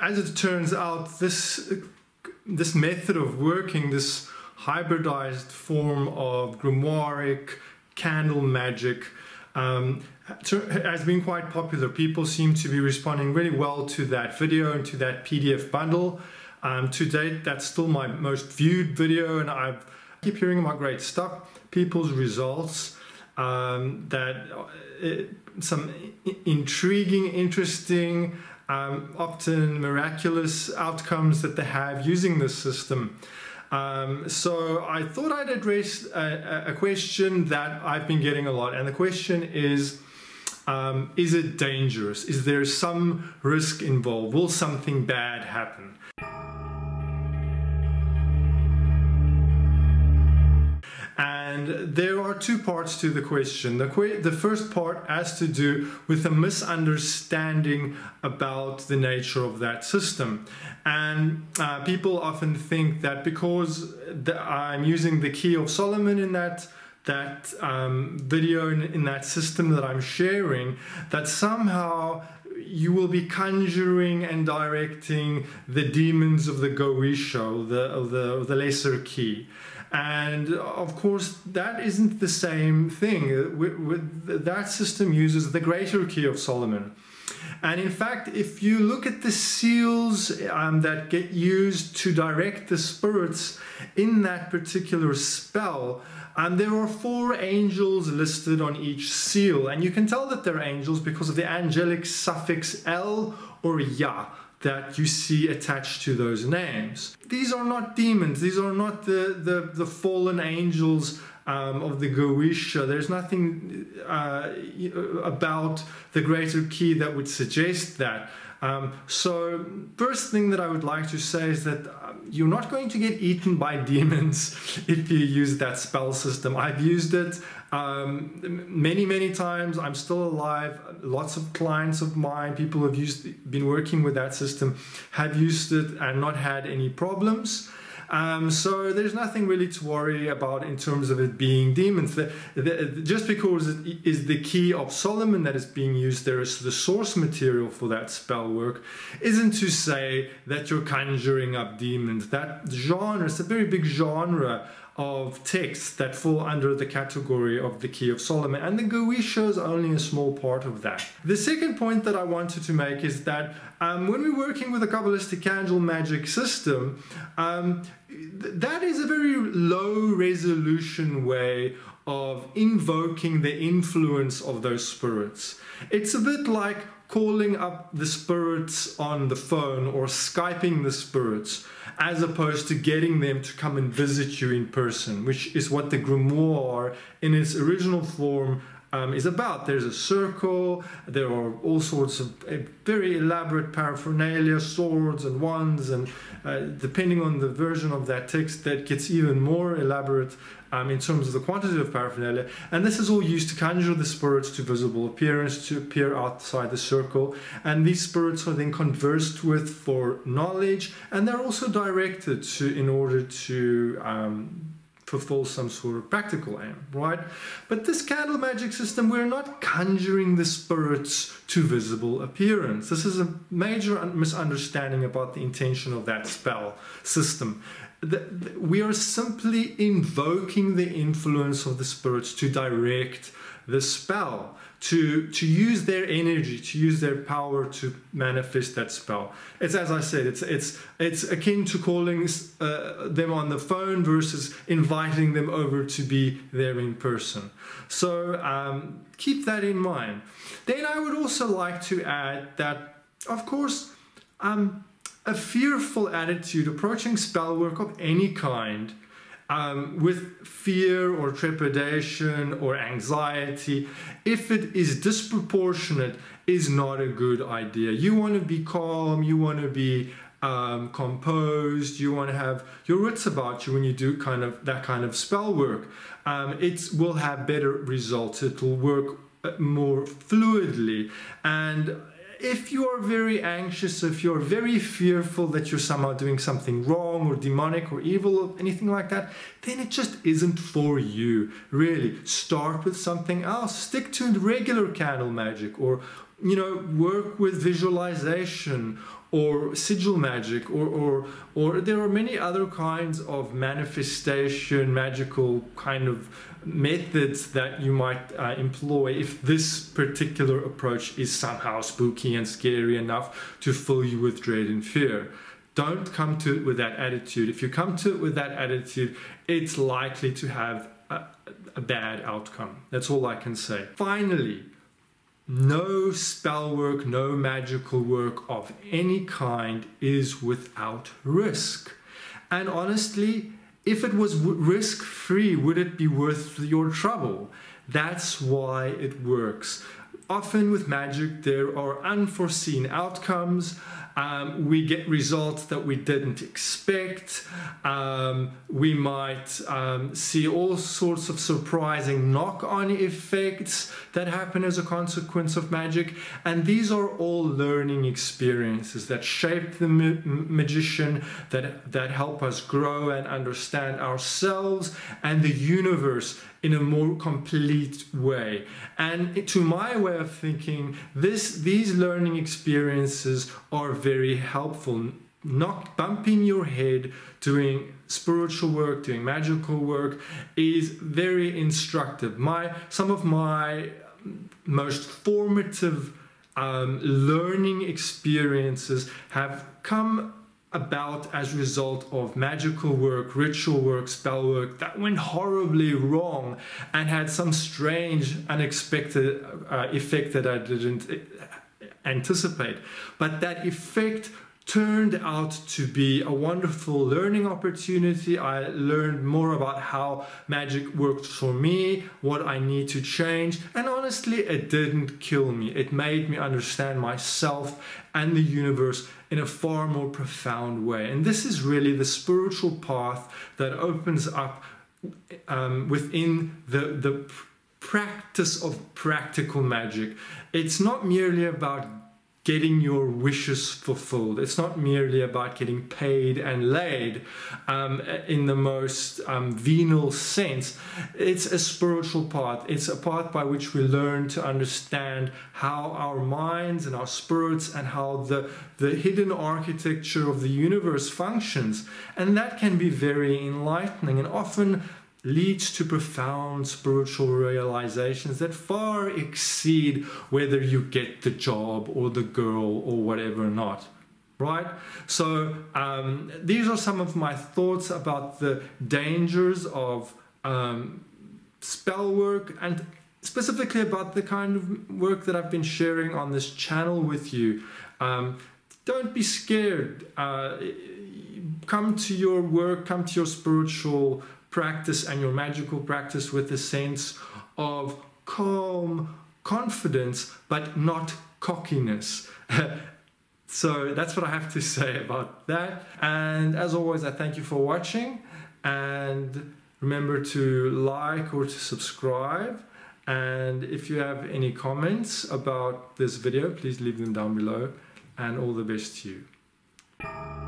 as it turns out, this method of working, this hybridized form of grimoire candle magic, has been quite popular. People seem to be responding really well to that video and to that PDF bundle. To date, that's still my most viewed video, and I keep hearing about great stuff, people's results, some intriguing, interesting, often miraculous outcomes that they have using this system. So I thought I'd address a question that I've been getting a lot, and the question is it dangerous? Is there some risk involved? Will something bad happen? And there are two parts to the question. The first part has to do with a misunderstanding about the nature of that system. And people often think that because I'm using the Key of Solomon in that video, in that system that I'm sharing, that somehow you will be conjuring and directing the demons of the Goetia, of the lesser key. And of course, that isn't the same thing. That system uses the greater Key of Solomon. And in fact, if you look at the seals that get used to direct the spirits in that particular spell, there are 4 angels listed on each seal. And you can tell that they're angels because of the angelic suffix El or Ya that you see attached to those names. These are not demons. These are not the fallen angels of the Goetia. There's nothing about the greater key that would suggest that. So first thing that I would like to say is that you're not going to get eaten by demons if you use that spell system. I've used it many times. I'm still alive. Lots of clients of mine, people who have been working with that system, have used it and not had any problems. So there's nothing really to worry about in terms of it being demons. Just because it is the Key of Solomon that is being used there as the source material for that spell work, isn't to say that you're conjuring up demons. That genre is a very big genre of texts that fall under the category of the Key of Solomon, and the Goetia is only a small part of that. The second point that I wanted to make is that when we're working with a Kabbalistic candle magic system, that is a very low resolution way of invoking the influence of those spirits. It's a bit like calling up the spirits on the phone or Skyping the spirits, as opposed to getting them to come and visit you in person, which is what the grimoire in its original form is about. There's a circle, there are all sorts of very elaborate paraphernalia, swords and wands, and depending on the version of that text, that gets even more elaborate in terms of the quantity of paraphernalia. And this is all used to conjure the spirits to visible appearance, to appear outside the circle. And these spirits are then conversed with for knowledge, and they're also directed in order to fulfill some sort of practical aim, right? But this candle magic system, we're not conjuring the spirits to visible appearance. This is a major misunderstanding about the intention of that spell system. We are simply invoking the influence of the spirits to direct the spell, to use their energy, to use their power to manifest that spell. It's, as I said, it's akin to calling them on the phone versus inviting them over to be there in person. So keep that in mind. Then I would also like to add that, of course, a fearful attitude approaching spell work of any kind, with fear or trepidation or anxiety, if it is disproportionate, is not a good idea. You want to be calm, you want to be composed, you want to have your wits about you when you do that kind of spell work. It will have better results, it will work more fluidly. And if you are very anxious, if you're very fearful that you're somehow doing something wrong or demonic or evil or anything like that, then it just isn't for you. Really, start with something else. Stick to regular candle magic, or work with visualization, or sigil magic, or there are many other kinds of manifestation, magical kind of methods that you might employ if this particular approach is somehow spooky and scary enough to fill you with dread and fear. Don't come to it with that attitude. If you come to it with that attitude, it's likely to have a bad outcome. That's all I can say. Finally, no spell work, no magical work of any kind is without risk. And honestly, if it was risk-free, would it be worth your trouble? That's why it works. Often with magic, there are unforeseen outcomes. We get results that we didn't expect. We might see all sorts of surprising knock-on effects that happen as a consequence of magic. And these are all learning experiences that shape the magician, that help us grow and understand ourselves and the universe in a more complete way. And to my way of thinking, these learning experiences are very helpful. Not bumping your head, doing spiritual work, doing magical work is very instructive. Some of my most formative learning experiences have come about as a result of magical work, ritual work, spell work that went horribly wrong and had some strange, unexpected effect that I didn't anticipate. But that effect turned out to be a wonderful learning opportunity. I learned more about how magic worked for me, what I need to change, and honestly, it didn't kill me. It made me understand myself and the universe in a far more profound way. And this is really the spiritual path that opens up within the practice of practical magic. It's not merely about getting your wishes fulfilled. It's not merely about getting paid and laid in the most venal sense. It's a spiritual path. It's a path by which we learn to understand how our minds and our spirits and how the hidden architecture of the universe functions. And that can be very enlightening and often leads to profound spiritual realizations that far exceed whether you get the job or the girl or whatever or not, right? So these are some of my thoughts about the dangers of spell work, and specifically about the kind of work that I've been sharing on this channel with you. Don't be scared. Come to your work, come to your spiritual practice and your magical practice with a sense of calm confidence, but not cockiness. So that's what I have to say about that. And as always, I thank you for watching, and remember to like or to subscribe. And if you have any comments about this video, please leave them down below, and all the best to you.